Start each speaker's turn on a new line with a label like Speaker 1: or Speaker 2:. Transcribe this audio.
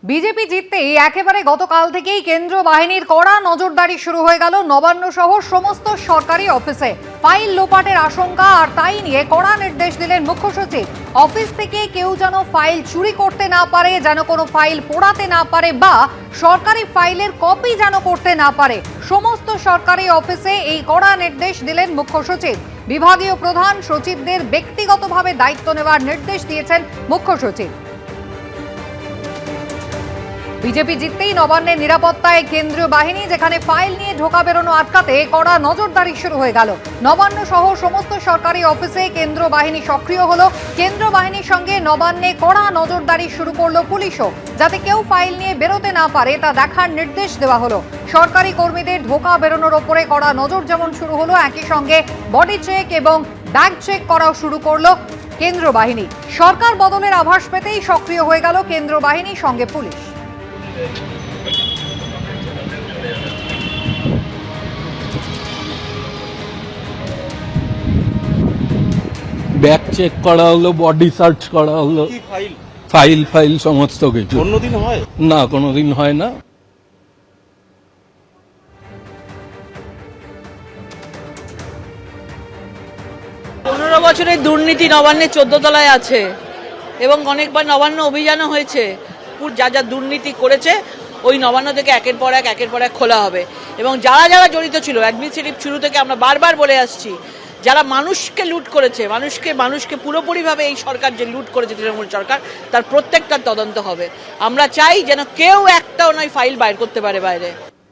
Speaker 1: BJP জিততেই একেবারে গতকাল থেকেই কেন্দ্রীয় বাহিনীর কড়া নজরদারি শুরু হয়ে গেল নবান্ন সহ সমস্ত সরকারি অফিসে। ফাইল লোপাটের আশঙ্কা আর তাই নিয়ে কড়া নির্দেশ দিলেন মুখ্য সচিব। অফিস থেকে কেউ যেন ফাইল চুরি করতে না পারে, যেন কোনো ফাইল পোড়াতে না পারে বা সরকারি ফাইলের কপি যেন করতে না পারে। সমস্ত সরকারি অফিসে এই কড়া নির্দেশ দিলেন মুখ্য সচিব। বিভাগীয় প্রধান সচিবদের ব্যক্তিগতভাবে দায়িত্ব নেওয়ার নির্দেশ দিয়েছেন মুখ্য সচিব। বিজেপি জিততেই নবান্নের নিরাপত্তায় কেন্দ্রীয় বাহিনী, যেখানে ফাইল নিয়ে ঢোকা বেরোনো আটকাতে কড়া নজরদারি শুরু হয়ে গেল। নবান্ন সহ সমস্ত সরকারি অফিসে কেন্দ্র বাহিনী সক্রিয় হলো। কেন্দ্র বাহিনীর সঙ্গে নবান্নে কড়া নজরদারি শুরু করলো পুলিশও, যাতে কেউ ফাইল নিয়ে বেরোতে না পারে তা দেখার নির্দেশ দেওয়া হলো। সরকারি কর্মীদের ঢোকা বেরোনোর ওপরে কড়া নজর যেমন শুরু হলো, একই সঙ্গে বডি চেক এবং ব্যাগ চেক করাও শুরু করলো কেন্দ্র বাহিনী। সরকার বদলের আভাস পেতেই সক্রিয় হয়ে গেল কেন্দ্র বাহিনীর সঙ্গে পুলিশ।
Speaker 2: ব্যাগ চেক করা হলো, বডি সার্চ করা হলো, ফাইল সমস্ত কিছু।
Speaker 3: অন্যদিন হয়
Speaker 2: না, কোনোদিন হয় না।
Speaker 4: 15 বছরের দুর্নীতি নবান্নের 14 তলায় আছে এবং অনেকবার নবান্ন অভিযানও হয়েছে। যা যা দুর্নীতি করেছে ওই নবান্ন থেকে একের পর এক খোলা হবে এবং যারা যারা জড়িত ছিল অ্যাডমিনিস্ট্রেটিভ শুরু থেকে আমরা বারবার বলে আসছি, যারা মানুষকে লুট করেছে, মানুষকে পুরোপুরিভাবে এই সরকার যে লুট করেছে তৃণমূল সরকার, তার প্রত্যেকটার তদন্ত হবে। আমরা চাই যেন কেউ একটাও নয় ফাইল বাইর করতে পারে বাইরে।